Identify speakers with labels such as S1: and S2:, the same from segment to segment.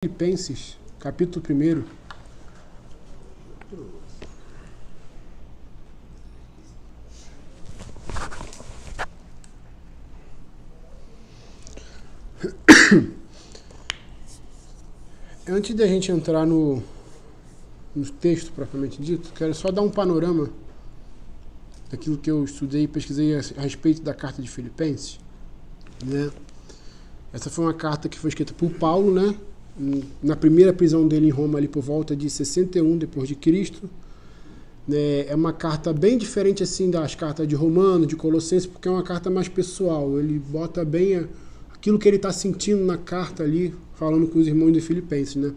S1: Filipenses, capítulo 1. Antes da gente entrar no texto propriamente dito, quero só dar um panorama daquilo que eu estudei e pesquisei a respeito da carta de Filipenses, né? Essa foi uma carta que foi escrita por Paulo, né? Na primeira prisão dele em Roma, ali por volta de 61 depois de Cristo. É uma carta bem diferente assim das cartas de Romanos, de Colossenses, porque é uma carta mais pessoal. Ele bota bem aquilo que ele está sentindo na carta ali, falando com os irmãos de Filipenses, né?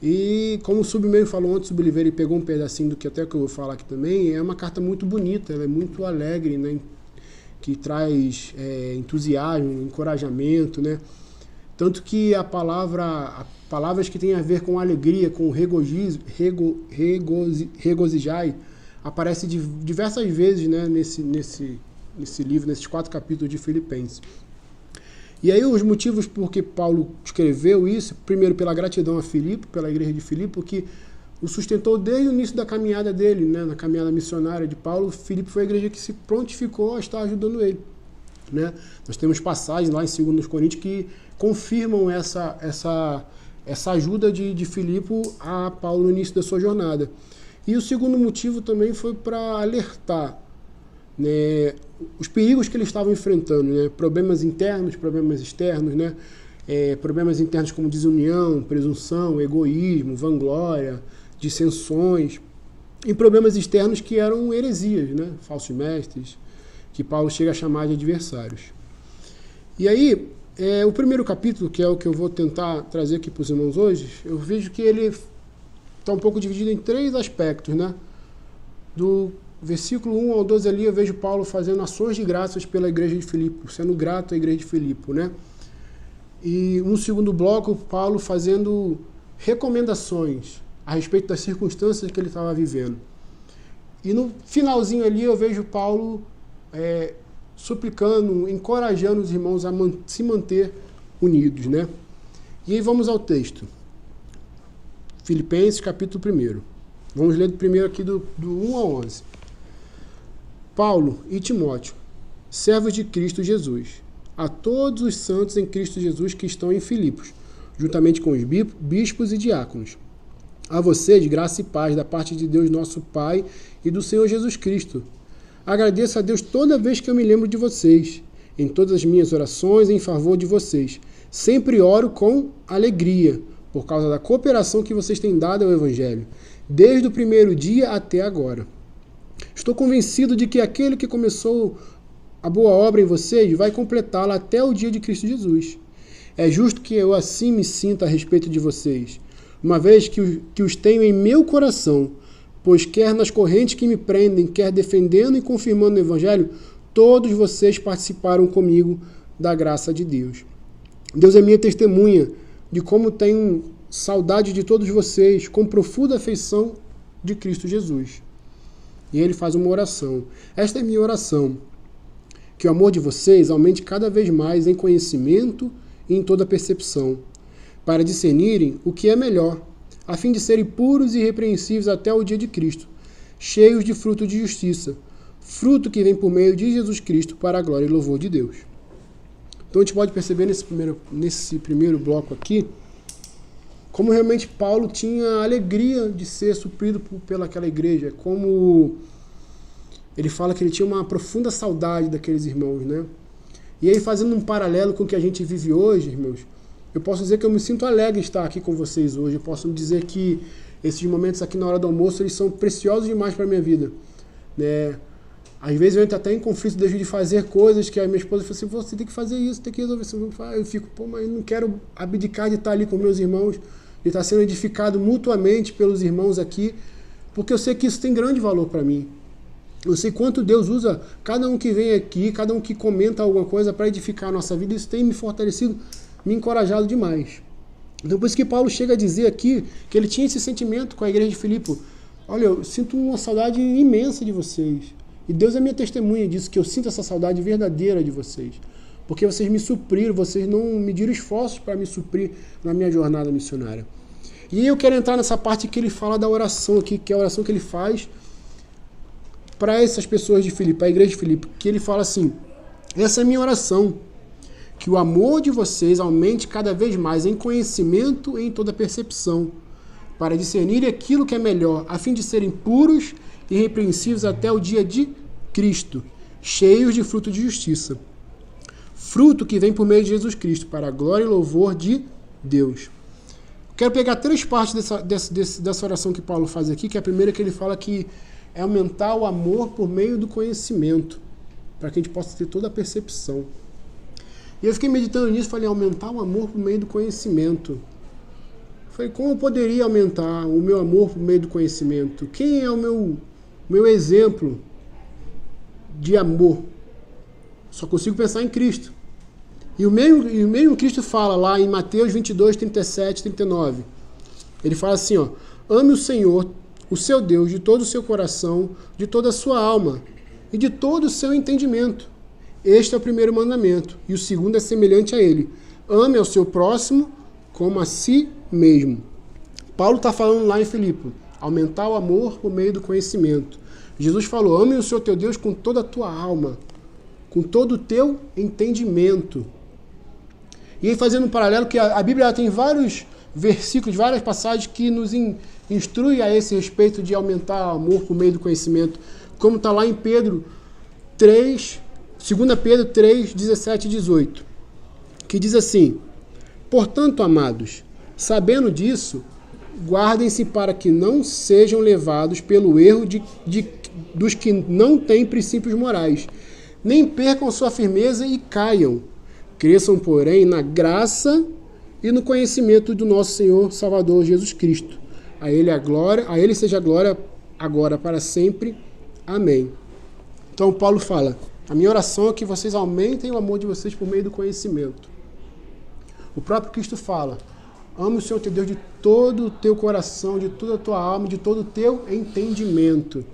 S1: E como o Submeio falou antes, o Oliveira, ele pegou um pedacinho do que até que eu vou falar aqui também, é uma carta muito bonita, ela é muito alegre, né? Que traz entusiasmo, encorajamento, né? Tanto que palavras que têm a ver com alegria, com regozijai, aparece diversas vezes, né, nesse livro, nesses 4 capítulos de Filipenses. E aí os motivos por que Paulo escreveu isso, primeiro pela gratidão a Filipe, pela igreja de Filipe, que o sustentou desde o início da caminhada dele, né, na caminhada missionária de Paulo. Filipe foi a igreja que se prontificou a estar ajudando ele, né? Nós temos passagens lá em 2 Coríntios que confirmam essa ajuda de Filipe a Paulo no início da sua jornada. E o segundo motivo também foi para alertar, né, os perigos que eles estavam enfrentando, né? Problemas internos, problemas externos, né? Problemas internos como desunião, presunção, egoísmo, vanglória, dissensões, e problemas externos que eram heresias, né? Falsos mestres, que Paulo chega a chamar de adversários. E aí, o primeiro capítulo, que é o que eu vou tentar trazer aqui para os irmãos hoje, eu vejo que ele está um pouco dividido em 3 aspectos, né? Do versículo 1 ao 12 ali, eu vejo Paulo fazendo ações de graças pela igreja de Filipe, sendo grato à igreja de Filipe, né? E um segundo bloco, Paulo fazendo recomendações a respeito das circunstâncias que ele estava vivendo. E no finalzinho ali, eu vejo Paulo suplicando, encorajando os irmãos a se manter unidos, né? E aí vamos ao texto. Filipenses, capítulo 1. Vamos ler primeiro aqui do 1 ao 11. Paulo e Timóteo, servos de Cristo Jesus, a todos os santos em Cristo Jesus que estão em Filipos, juntamente com os bispos e diáconos. A vocês, graça e paz da parte de Deus nosso Pai e do Senhor Jesus Cristo. Agradeço a Deus toda vez que eu me lembro de vocês, em todas as minhas orações em favor de vocês. Sempre oro com alegria, por causa da cooperação que vocês têm dado ao Evangelho, desde o primeiro dia até agora. Estou convencido de que aquele que começou a boa obra em vocês vai completá-la até o dia de Cristo Jesus. É justo que eu assim me sinta a respeito de vocês, uma vez que os tenho em meu coração, pois quer nas correntes que me prendem, quer defendendo e confirmando o Evangelho, todos vocês participaram comigo da graça de Deus. Deus é minha testemunha de como tenho saudade de todos vocês, com profunda afeição de Cristo Jesus. E ele faz uma oração. Esta é minha oração, que o amor de vocês aumente cada vez mais em conhecimento e em toda percepção, para discernirem o que é melhor, a fim de serem puros e irrepreensíveis até o dia de Cristo, cheios de fruto de justiça, fruto que vem por meio de Jesus Cristo para a glória e louvor de Deus. Então a gente pode perceber nesse primeiro bloco aqui, como realmente Paulo tinha a alegria de ser suprido pelaquela igreja, como ele fala que ele tinha uma profunda saudade daqueles irmãos, né? E aí, fazendo um paralelo com o que a gente vive hoje, irmãos, eu posso dizer que eu me sinto alegre de estar aqui com vocês hoje. Eu posso dizer que esses momentos aqui na hora do almoço, eles são preciosos demais para a minha vida, né? Às vezes eu entro até em conflito, deixo de fazer coisas que a minha esposa fala assim, você tem que fazer isso, tem que resolver isso. Eu fico, mas eu não quero abdicar de estar ali com meus irmãos, de estar sendo edificado mutuamente pelos irmãos aqui, porque eu sei que isso tem grande valor para mim. Eu sei quanto Deus usa cada um que vem aqui, cada um que comenta alguma coisa para edificar a nossa vida. Isso tem me fortalecido, me encorajado demais. Então, por isso que Paulo chega a dizer aqui que ele tinha esse sentimento com a igreja de Filipe. Olha, eu sinto uma saudade imensa de vocês. E Deus é minha testemunha disso, que eu sinto essa saudade verdadeira de vocês. porque vocês me supriram, vocês não mediram esforços para me suprir na minha jornada missionária. E eu quero entrar nessa parte que ele fala da oração aqui, que é a oração que ele faz para essas pessoas de Filipe, a igreja de Filipe, que ele fala assim: essa é a minha oração, que o amor de vocês aumente cada vez mais em conhecimento e em toda percepção, para discernir aquilo que é melhor, a fim de serem puros e irrepreensíveis até o dia de Cristo, cheios de fruto de justiça. Fruto que vem por meio de Jesus Cristo, para a glória e louvor de Deus. Quero pegar 3 partes dessa oração que Paulo faz aqui, que é a primeira que ele fala que é aumentar o amor por meio do conhecimento, para que a gente possa ter toda a percepção. E eu fiquei meditando nisso, falei, aumentar o amor por meio do conhecimento. Falei, como eu poderia aumentar o meu amor por meio do conhecimento? Quem é o meu exemplo de amor? Só consigo pensar em Cristo. E o mesmo Cristo fala lá em Mateus 22, 37, 39. Ele fala assim, ó: ame o Senhor, o seu Deus, de todo o seu coração, de toda a sua alma e de todo o seu entendimento. Este é o primeiro mandamento. E o segundo é semelhante a ele: ame ao seu próximo como a si mesmo. Paulo está falando lá em Filipe, aumentar o amor por meio do conhecimento. Jesus falou: ame o Senhor teu Deus com toda a tua alma, com todo o teu entendimento. E aí, fazendo um paralelo, que a Bíblia tem vários versículos, várias passagens que nos instrui a esse respeito de aumentar o amor por meio do conhecimento, como está lá em Pedro 3, 2 Pedro 3, 17 e 18, que diz assim: portanto, amados, sabendo disso, guardem-se para que não sejam levados pelo erro dos que não têm princípios morais, nem percam sua firmeza e caiam. Cresçam, porém, na graça e no conhecimento do nosso Senhor Salvador Jesus Cristo. A Ele seja a glória agora para sempre. Amém. Então Paulo fala: a minha oração é que vocês aumentem o amor de vocês por meio do conhecimento. O próprio Cristo fala: ame o Senhor teu Deus de todo o teu coração, de toda a tua alma, de todo o teu entendimento.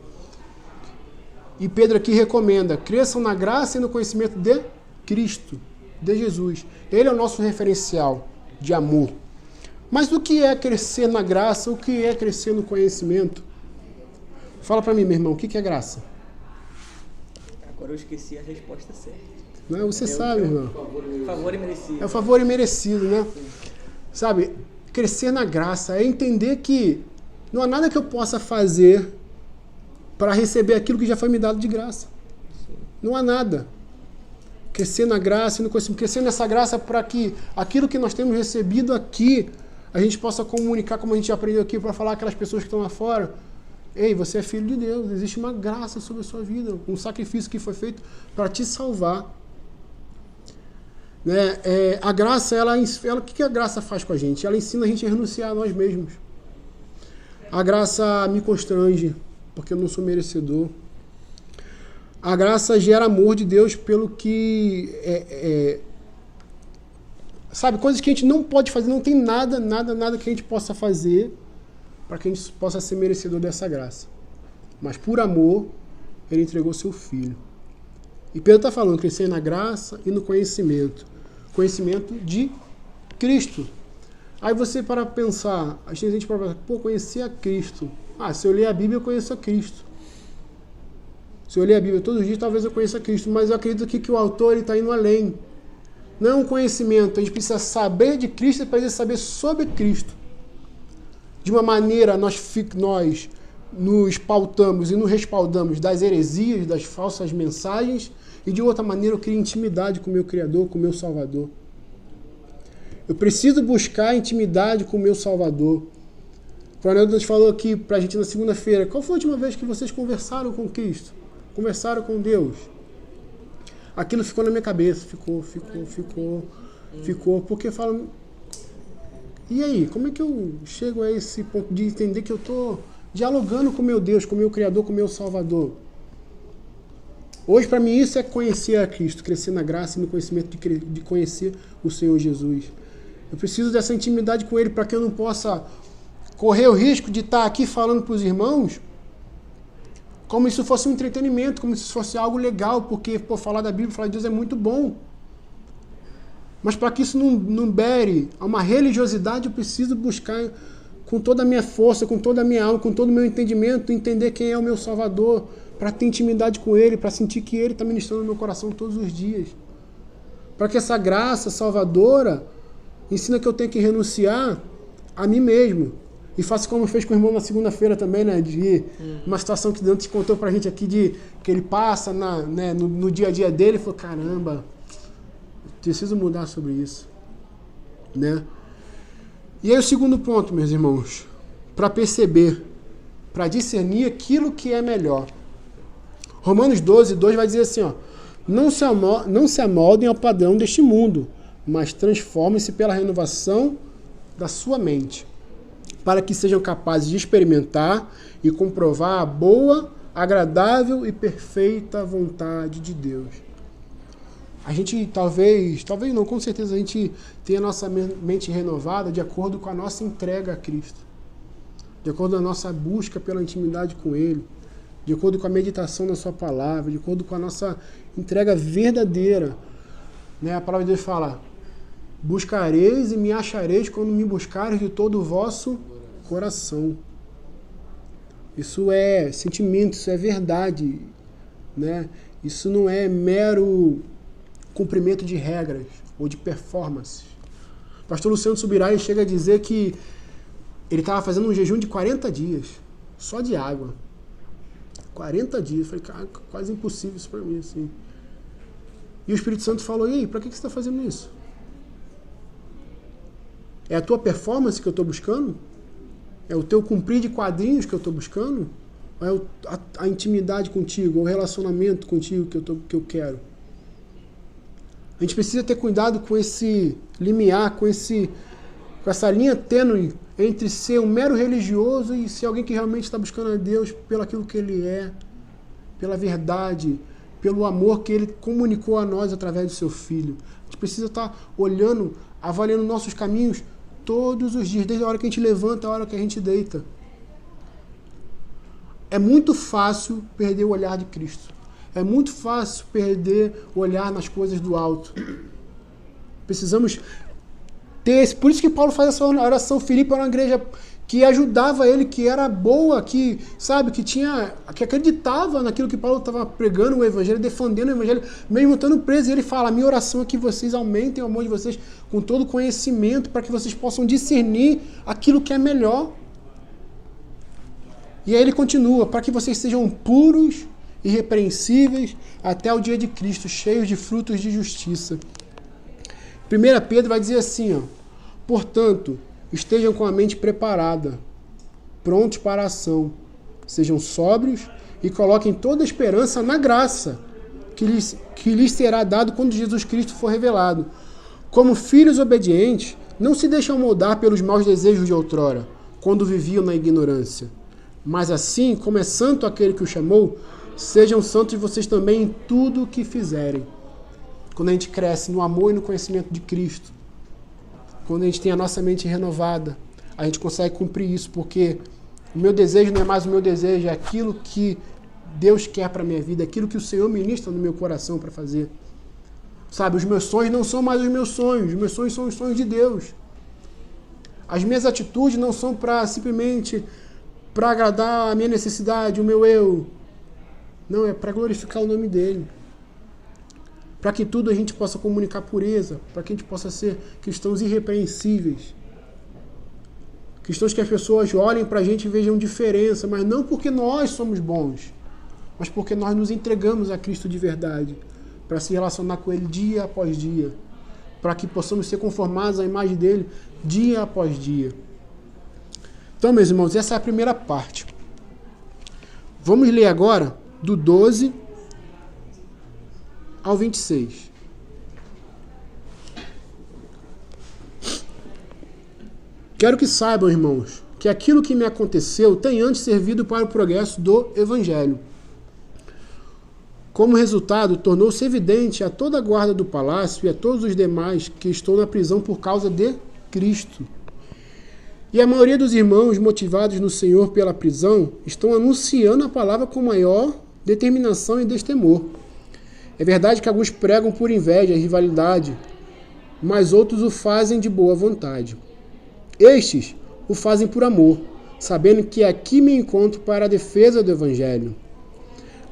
S1: E Pedro aqui recomenda: cresçam na graça e no conhecimento de Cristo, de Jesus. Ele é o nosso referencial de amor. Mas o que é crescer na graça? O que é crescer no conhecimento? Fala para mim, meu irmão, o que é graça?
S2: Agora eu esqueci a resposta certa.
S1: Não, você sabe, irmão.
S2: Favor imerecido.
S1: É o favor imerecido, né? Sabe, crescer na graça é entender que não há nada que eu possa fazer para receber aquilo que já foi me dado de graça. Não há nada. Crescer na graça e no conhecimento. Crescer nessa graça para que aquilo que nós temos recebido aqui, a gente possa comunicar, como a gente aprendeu aqui, para falar aquelas pessoas que estão lá fora: ei, você é filho de Deus, existe uma graça sobre a sua vida, um sacrifício que foi feito para te salvar. Né? A graça, o que a graça faz com a gente? Ela ensina a gente a renunciar a nós mesmos. A graça me constrange, porque eu não sou merecedor. A graça gera amor de Deus pelo que... sabe, coisas que a gente não pode fazer, não tem nada que a gente possa fazer para que a gente possa ser merecedor dessa graça. Mas por amor, ele entregou seu filho. E Pedro está falando, crescer na graça e no conhecimento. Conhecimento de Cristo. Aí você para pensar, a gente para pensar, conhecer a Cristo. Se eu ler a Bíblia, eu conheço a Cristo. Se eu ler a Bíblia todos os dias, talvez eu conheça a Cristo. Mas eu acredito aqui que o autor está indo além. Não é um conhecimento, a gente precisa saber de Cristo para saber sobre Cristo. De uma maneira, nós nos pautamos e nos respaldamos das heresias, das falsas mensagens, e de outra maneira eu crio intimidade com o meu Criador, com o meu Salvador. Eu preciso buscar intimidade com o meu Salvador. O Coronel Deus falou aqui pra gente na segunda-feira: qual foi a última vez que vocês conversaram com Cristo? Conversaram com Deus? Aquilo ficou na minha cabeça, ficou, porque falam, e aí, como é que eu chego a esse ponto de entender que eu estou dialogando com meu Deus, com meu Criador, com meu Salvador? Hoje, para mim, isso é conhecer a Cristo, crescer na graça e no conhecimento de conhecer o Senhor Jesus. Eu preciso dessa intimidade com Ele para que eu não possa correr o risco de estar aqui falando para os irmãos como se isso fosse um entretenimento, como se isso fosse algo legal, porque falar da Bíblia, falar de Deus é muito bom. Mas para que isso não bere a uma religiosidade, eu preciso buscar com toda a minha força, com toda a minha alma, com todo o meu entendimento, entender quem é o meu Salvador, para ter intimidade com Ele, para sentir que Ele está ministrando no meu coração todos os dias. Para que essa graça salvadora ensina que eu tenho que renunciar a mim mesmo. E faça como fez com o irmão na segunda-feira também, né? De uma situação que Dante contou pra gente aqui, de que ele passa no dia a dia dele e falou, caramba, preciso mudar sobre isso. Né? E aí o segundo ponto, meus irmãos, para perceber, para discernir aquilo que é melhor. Romanos 12:2 vai dizer assim, ó, não se amoldem ao padrão deste mundo, mas transformem-se pela renovação da sua mente, para que sejam capazes de experimentar e comprovar a boa, agradável e perfeita vontade de Deus. A gente talvez não, com certeza a gente tenha a nossa mente renovada de acordo com a nossa entrega a Cristo, de acordo com a nossa busca pela intimidade com Ele, de acordo com a meditação na sua palavra, de acordo com a nossa entrega verdadeira. Né? A palavra de Deus fala, buscareis e me achareis quando me buscareis de todo o vosso coração. Isso é sentimento, isso é verdade. Né? Isso não é mero cumprimento de regras ou de performance. O pastor Luciano Subirá chega a dizer que ele estava fazendo um jejum de 40 dias, só de água. 40 dias. Eu falei, cara, quase impossível isso para mim. Assim. E o Espírito Santo falou, e aí, para que você está fazendo isso? É a tua performance que eu estou buscando? É o teu cumprir de quadrinhos que eu estou buscando? Ou é a intimidade contigo, o relacionamento contigo que eu quero? A gente precisa ter cuidado com esse limiar, com essa linha tênue entre ser um mero religioso e ser alguém que realmente está buscando a Deus pelo aquilo que Ele é, pela verdade, pelo amor que Ele comunicou a nós através do Seu Filho. A gente precisa estar olhando, avaliando nossos caminhos todos os dias, desde a hora que a gente levanta, a hora que a gente deita. É muito fácil perder o olhar de Cristo. É muito fácil perder o olhar nas coisas do alto. Precisamos ter... Por isso que Paulo faz essa oração. Filipe era uma igreja que ajudava ele, que era boa, que acreditava naquilo que Paulo estava pregando, o evangelho, defendendo o evangelho, mesmo estando preso. E ele fala, a minha oração é que vocês aumentem o amor de vocês com todo o conhecimento, para que vocês possam discernir aquilo que é melhor. E aí ele continua, para que vocês sejam puros, irrepreensíveis, até o dia de Cristo, cheios de frutos de justiça. 1 Pedro vai dizer assim, ó, portanto, estejam com a mente preparada, prontos para a ação, sejam sóbrios e coloquem toda a esperança na graça que lhes será dado quando Jesus Cristo for revelado. Como filhos obedientes, não se deixam moldar pelos maus desejos de outrora, quando viviam na ignorância. Mas assim, como é santo aquele que o chamou, sejam santos vocês também em tudo o que fizerem. Quando a gente cresce no amor e no conhecimento de Cristo, quando a gente tem a nossa mente renovada, a gente consegue cumprir isso, porque o meu desejo não é mais o meu desejo, é aquilo que Deus quer para a minha vida, aquilo que o Senhor ministra no meu coração para fazer. Sabe, os meus sonhos não são mais os meus sonhos são os sonhos de Deus. As minhas atitudes não são simplesmente para agradar a minha necessidade, o meu eu. Não, é para glorificar o nome dele. Para que tudo a gente possa comunicar pureza, para que a gente possa ser cristãos irrepreensíveis. Cristãos que as pessoas olhem para a gente e vejam diferença, mas não porque nós somos bons, mas porque nós nos entregamos a Cristo de verdade, para se relacionar com Ele dia após dia, para que possamos ser conformados à imagem dele dia após dia. Então, meus irmãos, essa é a primeira parte. Vamos ler agora do 12 ao 26. Quero que saibam, irmãos, que aquilo que me aconteceu tem antes servido para o progresso do Evangelho. Como resultado, tornou-se evidente a toda a guarda do palácio e a todos os demais que estou na prisão por causa de Cristo. E a maioria dos irmãos, motivados no Senhor pela prisão, estão anunciando a palavra com maior determinação e destemor. É verdade que alguns pregam por inveja e rivalidade, mas outros o fazem de boa vontade. Estes o fazem por amor, sabendo que aqui me encontro para a defesa do Evangelho.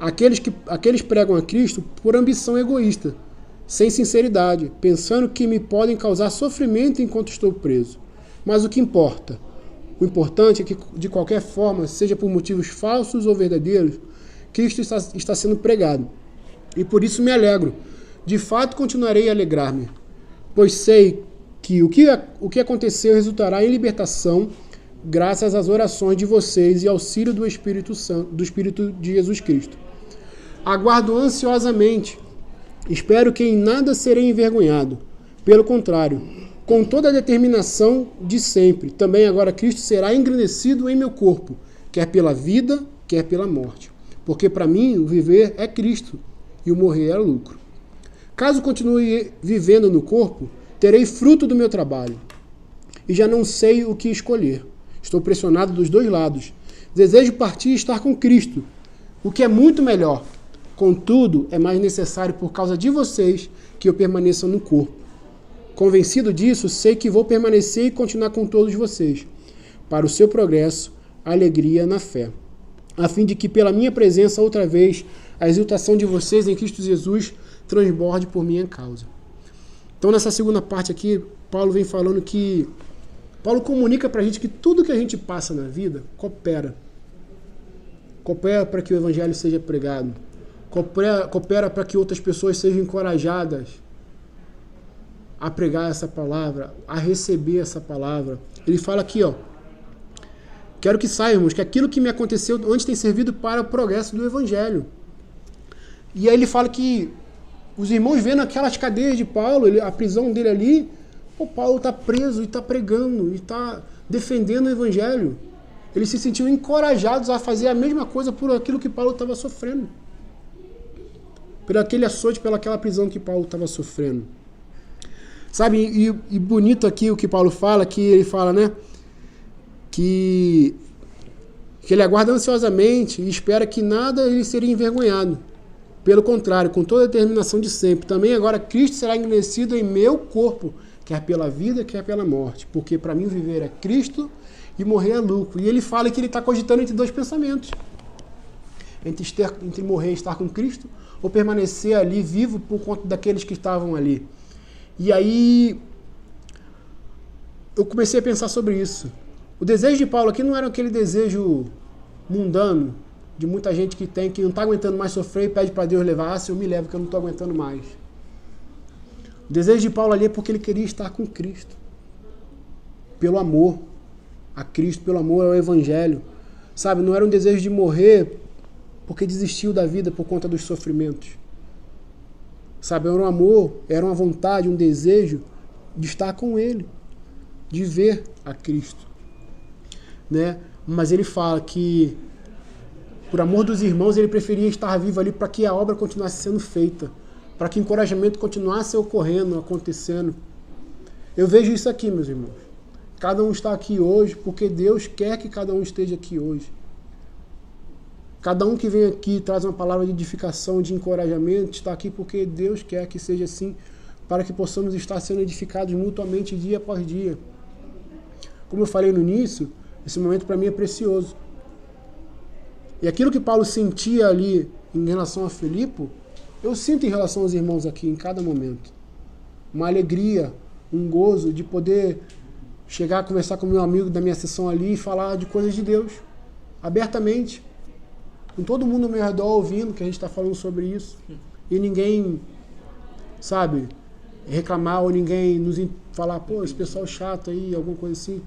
S1: Aqueles pregam a Cristo por ambição egoísta, sem sinceridade, pensando que me podem causar sofrimento enquanto estou preso. Mas o importante é que, de qualquer forma, seja por motivos falsos ou verdadeiros, Cristo está sendo pregado. E por isso me alegro. De fato, continuarei a alegrar-me, pois sei que o que aconteceu resultará em libertação, graças às orações de vocês e auxílio do Espírito Santo, do Espírito de Jesus Cristo. Aguardo ansiosamente. Espero que em nada serei envergonhado. Pelo contrário, com toda a determinação de sempre, também agora Cristo será engrandecido em meu corpo, quer pela vida, quer pela morte. Porque para mim o viver é Cristo e o morrer é lucro. Caso continue vivendo no corpo, terei fruto do meu trabalho. E já não sei o que escolher. Estou pressionado dos dois lados. Desejo partir e estar com Cristo, o que é muito melhor. Contudo, é mais necessário por causa de vocês que eu permaneça no corpo. Convencido disso, sei que vou permanecer e continuar com todos vocês, para o seu progresso, alegria na fé, a fim de que pela minha presença outra vez a exultação de vocês em Cristo Jesus transborde por minha causa. Então nessa segunda parte aqui, Paulo vem falando que Paulo comunica para a gente que tudo que a gente passa na vida coopera para que o evangelho seja pregado, coopera para que outras pessoas sejam encorajadas a pregar essa palavra, a receber essa palavra. Ele fala aqui, quero que saibamos que aquilo que me aconteceu antes tem servido para o progresso do evangelho. E aí ele fala que os irmãos vendo aquelas cadeias de Paulo, a prisão dele ali, Paulo está preso e está pregando, e está defendendo o evangelho. Eles se sentiam encorajados a fazer a mesma coisa por aquilo que Paulo estava sofrendo. Por aquele açoite, pelaquela prisão que Paulo estava sofrendo. Sabe, e bonito aqui o que Paulo fala, que ele fala, né, que ele aguarda ansiosamente e espera que nada ele seria envergonhado. Pelo contrário, com toda a determinação de sempre, também agora Cristo será engrandecido em meu corpo, quer pela vida, quer pela morte, porque para mim viver é Cristo e morrer é lucro. E ele fala que ele está cogitando entre dois pensamentos, entre morrer e estar com Cristo, ou permanecer ali vivo por conta daqueles que estavam ali. E aí eu comecei a pensar sobre isso. O desejo de Paulo aqui não era aquele desejo mundano, de muita gente que não está aguentando mais sofrer e pede para Deus levar, se eu me levo que eu não estou aguentando mais. O desejo de Paulo ali é porque ele queria estar com Cristo. Pelo amor a Cristo, pelo amor ao Evangelho. Sabe, não era um desejo de morrer porque desistiu da vida por conta dos sofrimentos. Sabe, era um amor, era uma vontade, um desejo de estar com Ele, de ver a Cristo. Né? Mas ele fala que, por amor dos irmãos, ele preferia estar vivo ali para que a obra continuasse sendo feita, para que o encorajamento continuasse ocorrendo, acontecendo. Eu vejo isso aqui, meus irmãos. Cada um está aqui hoje porque Deus quer que cada um esteja aqui hoje. Cada um que vem aqui traz uma palavra de edificação, de encorajamento, está aqui porque Deus quer que seja assim, para que possamos estar sendo edificados mutuamente dia após dia. Como eu falei no início, esse momento para mim é precioso. E aquilo que Paulo sentia ali em relação a Filipe, eu sinto em relação aos irmãos aqui em cada momento. Uma alegria, um gozo de poder chegar a conversar com meu amigo da minha sessão ali e falar de coisas de Deus, abertamente. Com todo mundo ao meu redor ouvindo que a gente está falando sobre isso. E ninguém, sabe, reclamar ou ninguém nos falar, pô, esse pessoal chato aí, alguma coisa assim.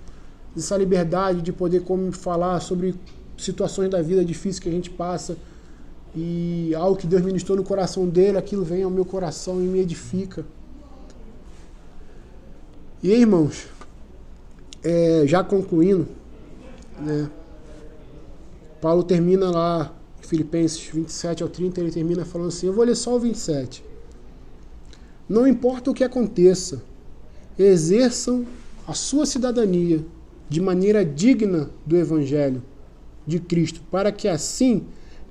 S1: Essa liberdade de poder falar sobre situações da vida difíceis que a gente passa e algo que Deus ministrou no coração dele, aquilo vem ao meu coração e me edifica. E aí, irmãos, já concluindo, né, Paulo termina lá em Filipenses 27 ao 30, ele termina falando assim, eu vou ler só o 27. Não importa o que aconteça, exerçam a sua cidadania de maneira digna do Evangelho de Cristo, para que assim,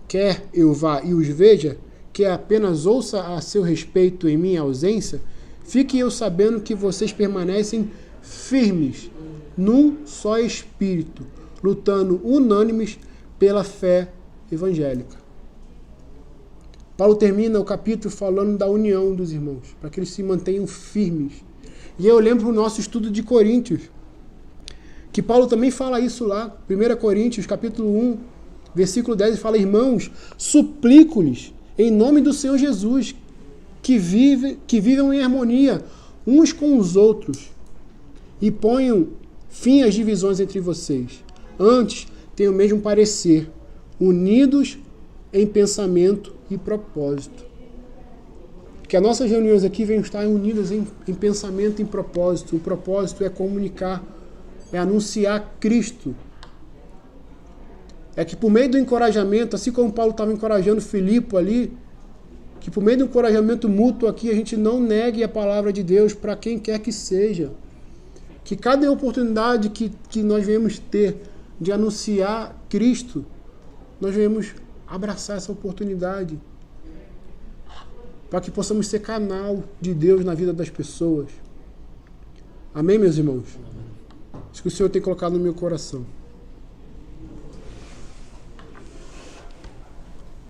S1: quer eu vá e os veja, quer apenas ouça a seu respeito em minha ausência, Fique eu sabendo que vocês permanecem firmes num só espírito, lutando unânimes pela fé evangélica. Paulo termina o capítulo falando da união dos irmãos, para que eles se mantenham firmes. E eu lembro o nosso estudo de Coríntios, que Paulo também fala isso lá, 1 Coríntios, capítulo 1, versículo 10, ele fala: irmãos, suplico-lhes, em nome do Senhor Jesus, que vivam em harmonia uns com os outros e ponham fim às divisões entre vocês. Antes, tenham o mesmo parecer, unidos em pensamento e propósito. Que as nossas reuniões aqui venham estar unidas em pensamento e em propósito. O propósito é comunicar, é anunciar Cristo. É que por meio do encorajamento, assim como Paulo estava encorajando Filipe ali, que por meio do encorajamento mútuo aqui, a gente não negue a palavra de Deus para quem quer que seja. Que cada oportunidade que nós venhamos ter de anunciar Cristo, nós venhamos abraçar essa oportunidade, para que possamos ser canal de Deus na vida das pessoas. Amém, meus irmãos? Isso que o Senhor tem colocado no meu coração.